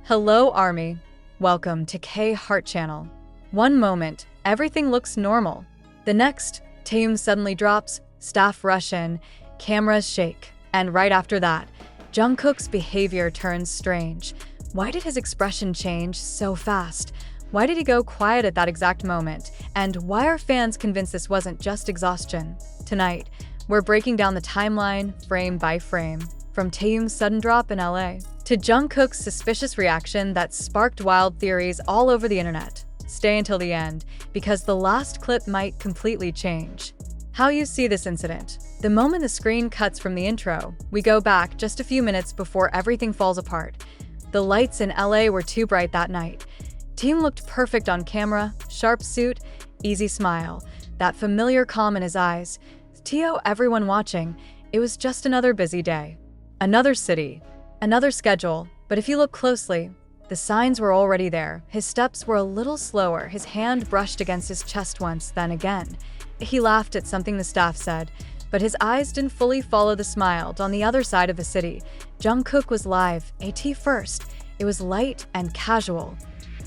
Hello, Army. Welcome to K Heart Channel. One moment, everything looks normal. The next, Taehyung suddenly drops, staff rush in, cameras shake. And right after that, Jungkook's behavior turns strange. Why did his expression change so fast? Why did he go quiet at that exact moment? And why are fans convinced this wasn't just exhaustion? Tonight, we're breaking down the timeline, frame by frame, from Taehyung's sudden drop in LA to Jungkook's suspicious reaction that sparked wild theories all over the internet. Stay until the end, because the last clip might completely change how you see this incident. The moment the screen cuts from the intro, we go back just a few minutes before everything falls apart. The lights in LA were too bright that night. Taehyung looked perfect on camera, sharp suit, easy smile, that familiar calm in his eyes. To everyone watching, it was just another busy day. Another city, another schedule, but if you look closely, the signs were already there. His steps were a little slower, his hand brushed against his chest once, then again. He laughed at something the staff said, but his eyes didn't fully follow the smile. On the other side of the city, Jungkook was live, AT first. It was light and casual.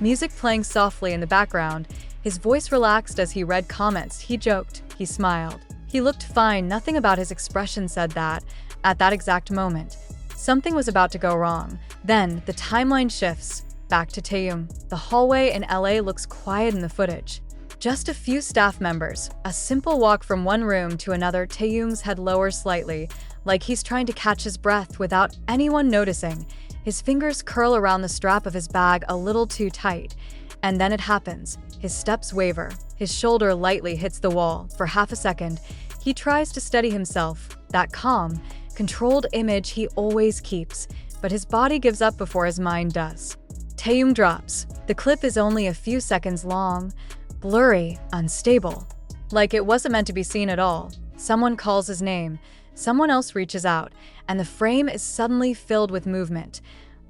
Music playing softly in the background, his voice relaxed as he read comments. He joked, he smiled. He looked fine, nothing about his expression said that. At that exact moment, something was about to go wrong. Then, the timeline shifts. Back to Taehyung. The hallway in LA looks quiet in the footage. Just a few staff members. A simple walk from one room to another. Taehyung's head lowers slightly, like he's trying to catch his breath without anyone noticing. His fingers curl around the strap of his bag a little too tight. And then it happens. His steps waver. His shoulder lightly hits the wall. For half a second, he tries to steady himself. That calm, controlled image he always keeps, but his body gives up before his mind does. Taehyung drops. The clip is only a few seconds long, blurry, unstable. Like it wasn't meant to be seen at all. Someone calls his name, someone else reaches out, and the frame is suddenly filled with movement.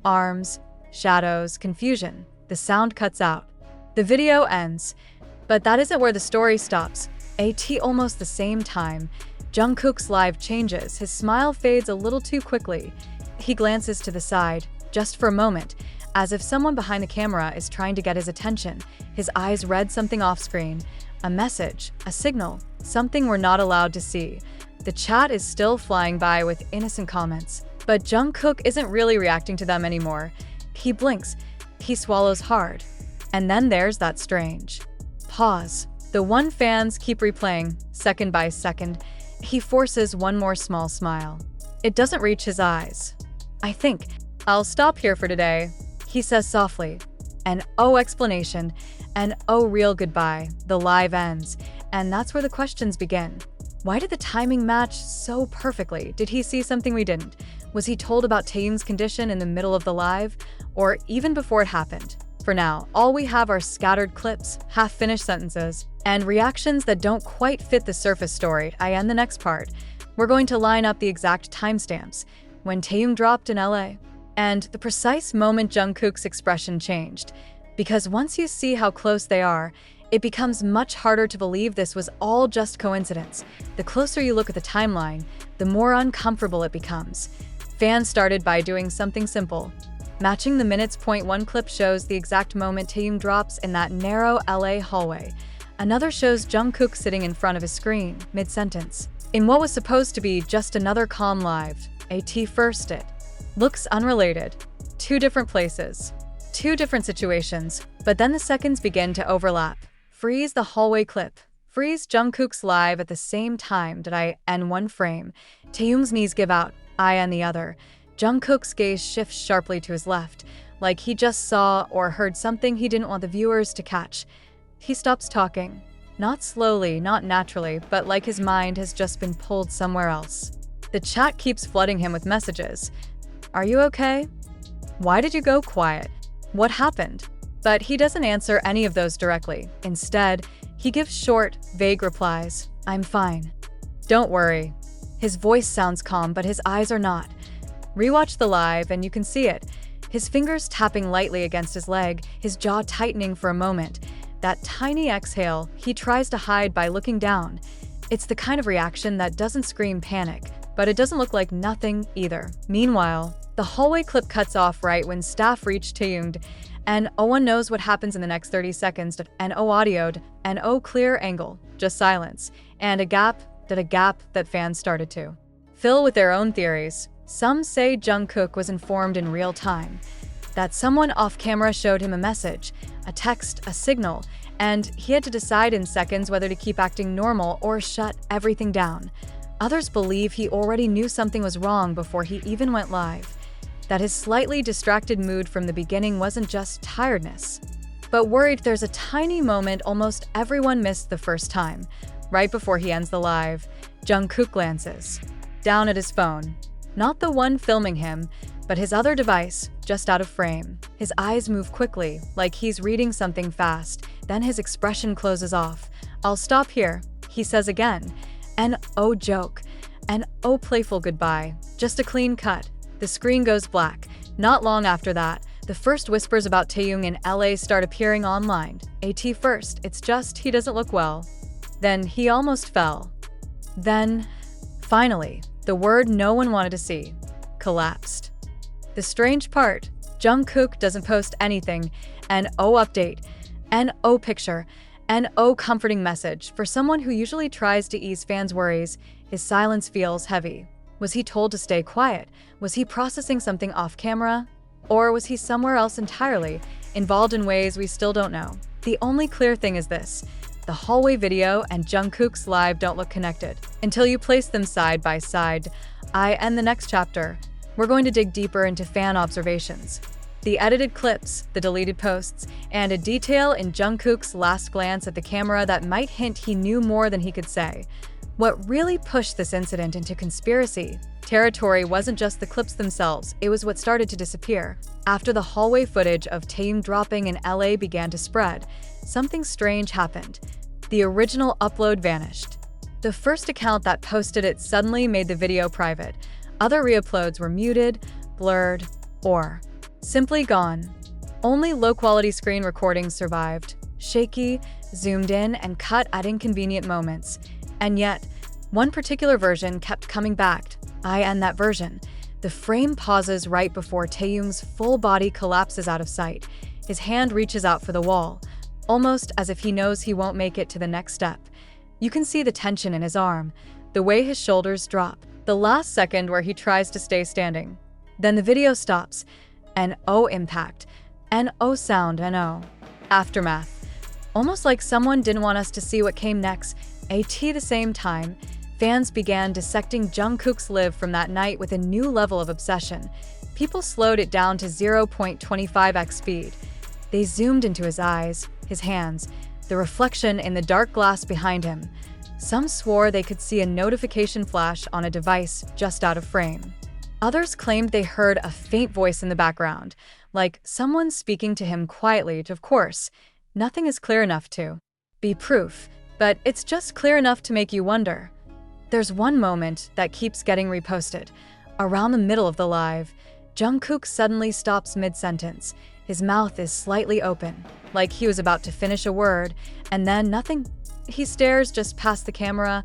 Arms, shadows, confusion. The sound cuts out. The video ends. But that isn't where the story stops. At almost the same time, Jungkook's live changes. His smile fades a little too quickly. He glances to the side, just for a moment, as if someone behind the camera is trying to get his attention. His eyes read something off-screen, a message, a signal, something we're not allowed to see. The chat is still flying by with innocent comments, but Jungkook isn't really reacting to them anymore. He blinks, he swallows hard, and then there's that strange pause. The one fans keep replaying, second by second. He forces one more small smile. It doesn't reach his eyes. I think I'll stop here for today, he says softly. An oh explanation, an oh real goodbye. The live ends, and that's where the questions begin. Why did the timing match so perfectly? Did he see something we didn't? Was he told about Taehyung's condition in the middle of the live? Or even before it happened? For now, all we have are scattered clips, half-finished sentences, and reactions that don't quite fit the surface story. I end the next part. We're going to line up the exact timestamps, when Taehyung dropped in LA, and the precise moment Jungkook's expression changed. Because once you see how close they are, it becomes much harder to believe this was all just coincidence. The closer you look at the timeline, the more uncomfortable it becomes. Fans started by doing something simple. Matching the minutes. One clip shows the exact moment Taehyung drops in that narrow LA hallway. Another shows Jungkook sitting in front of his screen, mid-sentence. In what was supposed to be just another calm live, AT first it looks unrelated. Two different places, two different situations, but then the seconds begin to overlap. Freeze the hallway clip. Freeze Jungkook's live at the same time. Did I end one frame? Taehyung's knees give out, I end the other. Jungkook's gaze shifts sharply to his left, like he just saw or heard something he didn't want the viewers to catch. He stops talking. Not slowly, not naturally, but like his mind has just been pulled somewhere else. The chat keeps flooding him with messages. Are you okay? Why did you go quiet? What happened? But he doesn't answer any of those directly. Instead, he gives short, vague replies. I'm fine. Don't worry. His voice sounds calm, but his eyes are not. Rewatch the live and you can see it. His fingers tapping lightly against his leg, his jaw tightening for a moment. That tiny exhale he tries to hide by looking down. It's the kind of reaction that doesn't scream panic, but it doesn't look like nothing either. Meanwhile, The hallway clip cuts off right when staff reach Taehyung, and no one knows what happens in the next 30 seconds. No audioed, no clear angle, just silence, and a gap that fans started to fill with their own theories. Some say Jungkook was informed in real time, that someone off camera showed him a message, a text, a signal, and he had to decide in seconds whether to keep acting normal or shut everything down. Others believe he already knew something was wrong before he even went live, that his slightly distracted mood from the beginning wasn't just tiredness, but worried. There's a tiny moment almost everyone missed the first time. Right before he ends the live, Jungkook glances down at his phone. Not the one filming him, but his other device, just out of frame. His eyes move quickly, like he's reading something fast. Then his expression closes off. "I'll stop here," he says again. And oh joke, and oh playful goodbye. Just a clean cut. The screen goes black. Not long after that, the first whispers about Taehyung in LA start appearing online. First, it's just he doesn't look well. Then he almost fell. Then, finally, the word no one wanted to see, collapsed. The strange part, Jungkook doesn't post anything, an update, an picture, an comforting message. For someone who usually tries to ease fans' worries, his silence feels heavy. Was he told to stay quiet? Was he processing something off camera? Or was he somewhere else entirely, involved in ways we still don't know? The only clear thing is this: the hallway video and Jungkook's live don't look connected until you place them side by side. In the next chapter, we're going to dig deeper into fan observations, the edited clips, the deleted posts, and a detail in Jungkook's last glance at the camera that might hint he knew more than he could say. What really pushed this incident into conspiracy territory wasn't just the clips themselves, it was what started to disappear. After the hallway footage of Taehyung dropping in LA began to spread, something strange happened. The original upload vanished. The first account that posted it suddenly made the video private. Other re-uploads were muted, blurred, or simply gone. Only low-quality screen recordings survived, shaky, zoomed in, and cut at inconvenient moments. And yet, one particular version kept coming back. And that version. The frame pauses right before Taehyung's full body collapses out of sight. His hand reaches out for the wall, almost as if he knows he won't make it to the next step. You can see the tension in his arm, the way his shoulders drop, the last second where he tries to stay standing. Then the video stops. An impact, an sound, an aftermath. Almost like someone didn't want us to see what came next. At the same time, fans began dissecting Jungkook's live from that night with a new level of obsession. People slowed it down to 0.25x speed. They zoomed into his eyes, his hands, the reflection in the dark glass behind him. Some swore they could see a notification flash on a device just out of frame. Others claimed they heard a faint voice in the background, like someone speaking to him quietly. Of course, nothing is clear enough to be proof, but it's just clear enough to make you wonder. There's one moment that keeps getting reposted. Around the middle of the live, Jungkook suddenly stops mid-sentence. His mouth is slightly open, like he was about to finish a word, and then nothing. He stares just past the camera,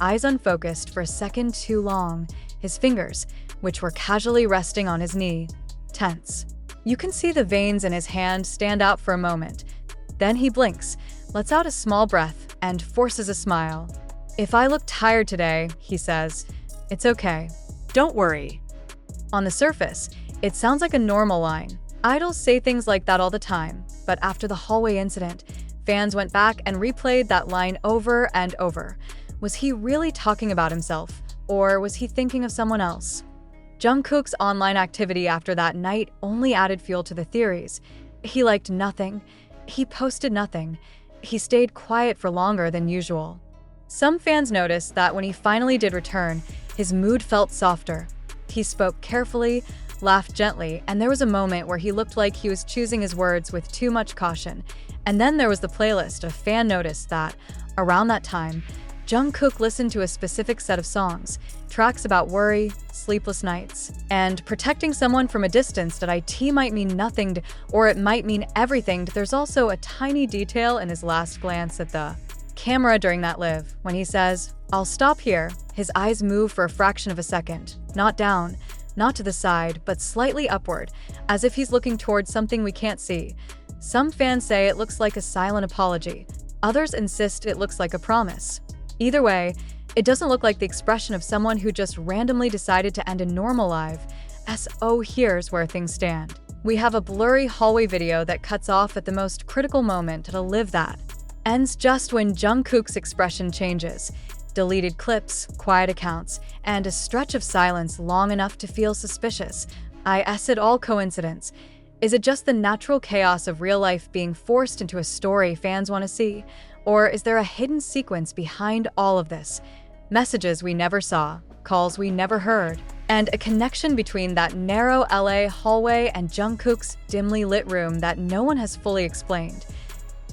eyes unfocused for a second too long. His fingers, which were casually resting on his knee, tense. You can see the veins in his hand stand out for a moment. Then he blinks, lets out a small breath, and forces a smile. "If I look tired today," he says, "it's okay. Don't worry." On the surface, it sounds like a normal line. Idols say things like that all the time, but after the hallway incident, fans went back and replayed that line over and over. Was he really talking about himself, or was he thinking of someone else? Jungkook's online activity after that night only added fuel to the theories. He liked nothing. He posted nothing. He stayed quiet for longer than usual. Some fans noticed that when he finally did return, his mood felt softer. He spoke carefully, laughed gently, and there was a moment where he looked like he was choosing his words with too much caution. And then there was the playlist. A fan noticed that, around that time, Jungkook listened to a specific set of songs, tracks about worry, sleepless nights, and protecting someone from a distance. That it might mean nothing, or it might mean everything. There's also a tiny detail in his last glance at the camera during that live. When he says, "I'll stop here," his eyes move for a fraction of a second. Not down, not to the side, but slightly upward, as if he's looking towards something we can't see. Some fans say it looks like a silent apology. Others insist it looks like a promise. Either way, it doesn't look like the expression of someone who just randomly decided to end a normal life. So here's where things stand. We have a blurry hallway video that cuts off at the most critical moment to live that. Ends just when Jungkook's expression changes. Deleted clips, quiet accounts, and a stretch of silence long enough to feel suspicious. Is it all coincidence? Is it just the natural chaos of real life being forced into a story fans want to see? Or is there a hidden sequence behind all of this? Messages we never saw, calls we never heard, and a connection between that narrow LA hallway and Jungkook's dimly lit room that no one has fully explained.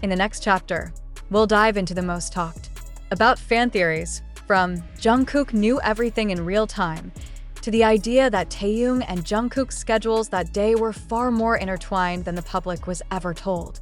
In the next chapter, we'll dive into the most talked about fan theories, from Jungkook knew everything in real time, to the idea that Taehyung and Jungkook's schedules that day were far more intertwined than the public was ever told.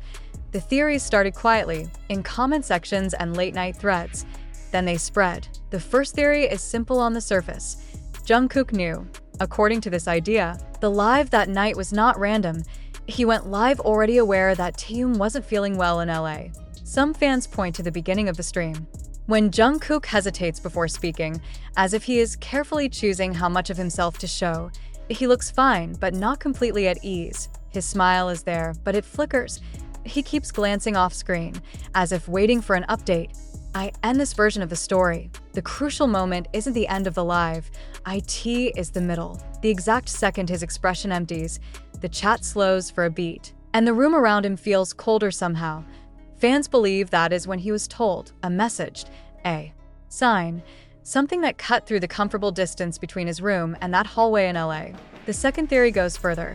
The theories started quietly, in comment sections and late-night threads. Then they spread. The first theory is simple on the surface. Jungkook knew. According to this idea, the live that night was not random. He went live already aware that Taehyung wasn't feeling well in LA. Some fans point to the beginning of the stream, when Jungkook hesitates before speaking, as if he is carefully choosing how much of himself to show. He looks fine, but not completely at ease. His smile is there, but it flickers. He keeps glancing off screen, as if waiting for an update. I end this version of the story. The crucial moment isn't the end of the live. IT is the middle. The exact second his expression empties, the chat slows for a beat, and the room around him feels colder somehow. Fans believe that is when he was told, a message, a sign, something that cut through the comfortable distance between his room and that hallway in LA. The second theory goes further.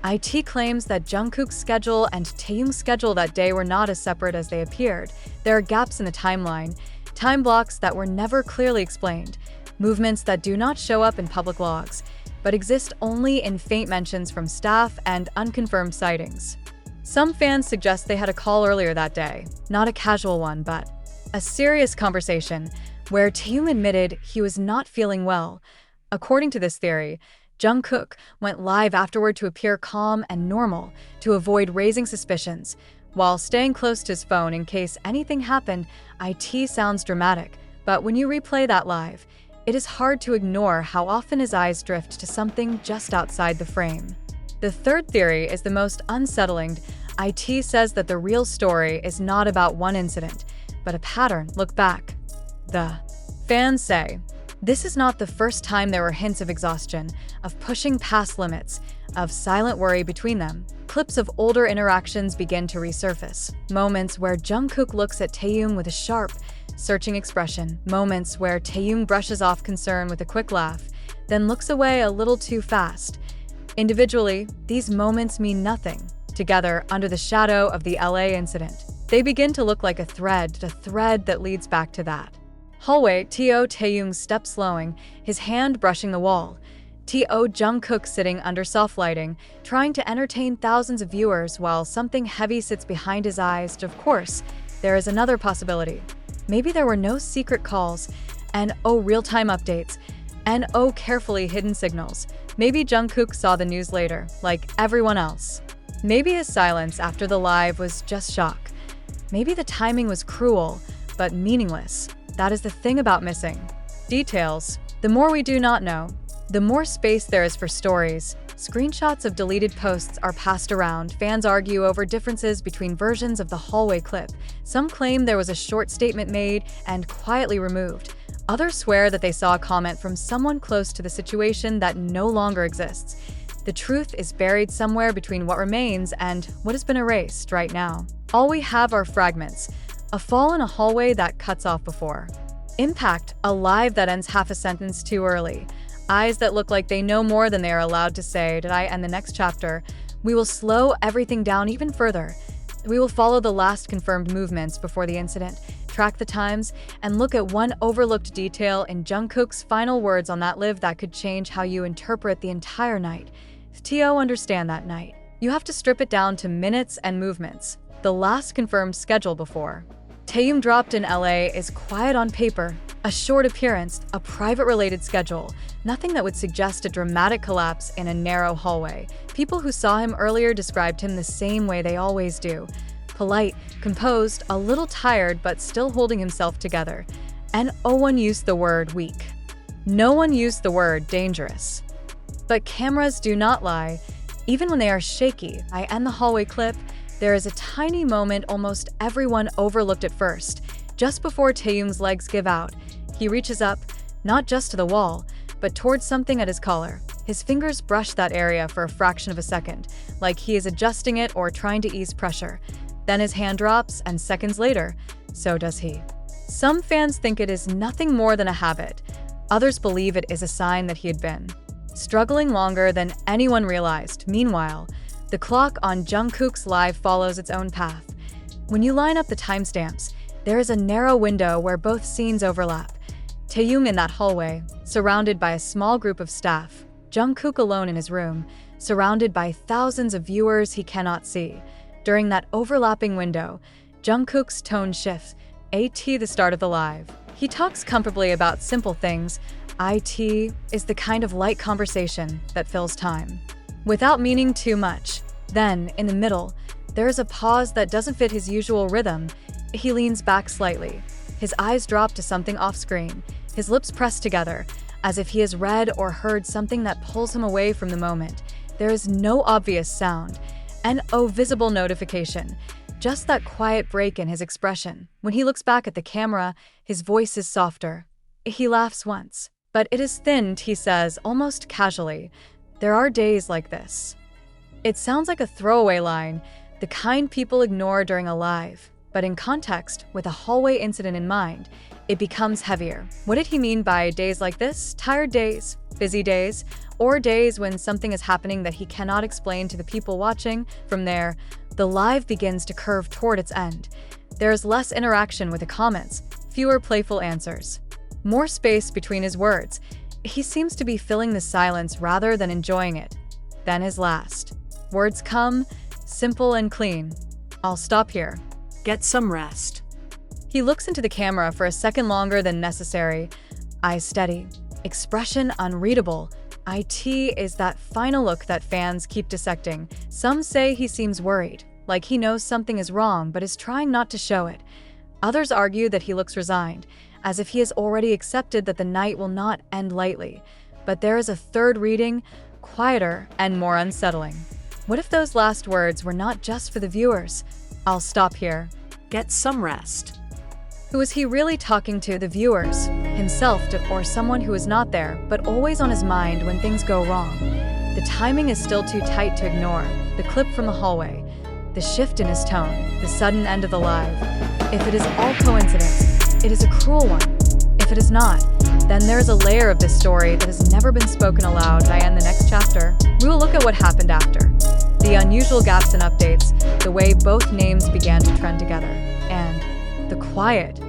IT claims that Jungkook's schedule and Taehyung's schedule that day were not as separate as they appeared. There are gaps in the timeline, time blocks that were never clearly explained, movements that do not show up in public logs, but exist only in faint mentions from staff and unconfirmed sightings. Some fans suggest they had a call earlier that day, not a casual one, but a serious conversation where Taehyung admitted he was not feeling well. According to this theory, Jungkook went live afterward to appear calm and normal, to avoid raising suspicions, while staying close to his phone in case anything happened. IT sounds dramatic, but when you replay that live, it is hard to ignore how often his eyes drift to something just outside the frame. The third theory is the most unsettling. IT says that the real story is not about one incident, but a pattern. Look back. The fans say, this is not the first time there were hints of exhaustion, of pushing past limits, of silent worry between them. Clips of older interactions begin to resurface. Moments where Jungkook looks at Taehyung with a sharp, searching expression. Moments where Taehyung brushes off concern with a quick laugh, then looks away a little too fast. Individually, these moments mean nothing. Together, under the shadow of the LA incident, they begin to look like a thread that leads back to that hallway. Taehyung's step slowing, his hand brushing the wall. Jungkook sitting under soft lighting, trying to entertain thousands of viewers while something heavy sits behind his eyes. Of course, there is another possibility. Maybe there were no secret calls, and real-time updates, and carefully hidden signals. Maybe Jungkook saw the news later, like everyone else. Maybe his silence after the live was just shock. Maybe the timing was cruel, but meaningless. That is the thing about missing details. The more we do not know, the more space there is for stories. Screenshots of deleted posts are passed around. Fans argue over differences between versions of the hallway clip. Some claim there was a short statement made and quietly removed. Others swear that they saw a comment from someone close to the situation that no longer exists. The truth is buried somewhere between what remains and what has been erased right now. All we have are fragments. A fall in a hallway that cuts off before. Impact, a live that ends half a sentence too early. Eyes that look like they know more than they are allowed to say. Did I end the next chapter? We will slow everything down even further. We will follow the last confirmed movements before the incident, track the times, and look at one overlooked detail in Jungkook's final words on that live that could change how you interpret the entire night. Understand that night. You have to strip it down to minutes and movements. The last confirmed schedule before Taehyung dropped in LA is quiet on paper, A short appearance, a private-related schedule, nothing that would suggest a dramatic collapse in a narrow hallway. People who saw him earlier described him the same way they always do. Polite, composed, a little tired but still holding himself together. And no one used the word weak. No one used the word dangerous. But cameras do not lie, even when they are shaky. I end the hallway clip. There is a tiny moment almost everyone overlooked at first. Just before Taehyung's legs give out, he reaches up, not just to the wall, but towards something at his collar. His fingers brush that area for a fraction of a second, like he is adjusting it or trying to ease pressure. Then his hand drops, and seconds later, so does he. Some fans think it is nothing more than a habit. Others believe it is a sign that he had been struggling longer than anyone realized. Meanwhile, the clock on Jungkook's live follows its own path. When you line up the timestamps, there is a narrow window where both scenes overlap. Taehyung in that hallway, surrounded by a small group of staff. Jungkook alone in his room, surrounded by thousands of viewers he cannot see. During that overlapping window, Jungkook's tone shifts. The start of the live. He talks comfortably about simple things. It is the kind of light conversation that fills time, without meaning too much. Then, in the middle, there is a pause that doesn't fit his usual rhythm. He leans back slightly. His eyes drop to something off-screen. His lips press together, as if he has read or heard something that pulls him away from the moment. There is no obvious sound, and no visible notification. Just that quiet break in his expression. When he looks back at the camera, his voice is softer. He laughs once, but it is thinned, he says, almost casually. There are days like this. It sounds like a throwaway line, the kind people ignore during a live. But in context, with a hallway incident in mind, it becomes heavier. What did he mean by days like this? Tired days, busy days, or days when something is happening that he cannot explain to the people watching? From there, the live begins to curve toward its end. There is less interaction with the comments, fewer playful answers, more space between his words. He seems to be filling the silence rather than enjoying it. Then his last words come, simple and clean. I'll stop here. Get some rest. He looks into the camera for a second longer than necessary. Eyes steady, expression unreadable. It is that final look that fans keep dissecting. Some say he seems worried, like he knows something is wrong but is trying not to show it. Others argue that he looks resigned, as if he has already accepted that the night will not end lightly. But there is a third reading, quieter and more unsettling. What if those last words were not just for the viewers? I'll stop here. Get some rest. Who is he really talking to? The viewers, himself, or someone who is not there, but always on his mind when things go wrong? The timing is still too tight to ignore. The clip from the hallway, the shift in his tone, the sudden end of the live. If it is all coincidence, it is a cruel one. If it is not, then there is a layer of this story that has never been spoken aloud. I end the next chapter. We will look at what happened after. The unusual gaps in updates, the way both names began to trend together, and the quiet,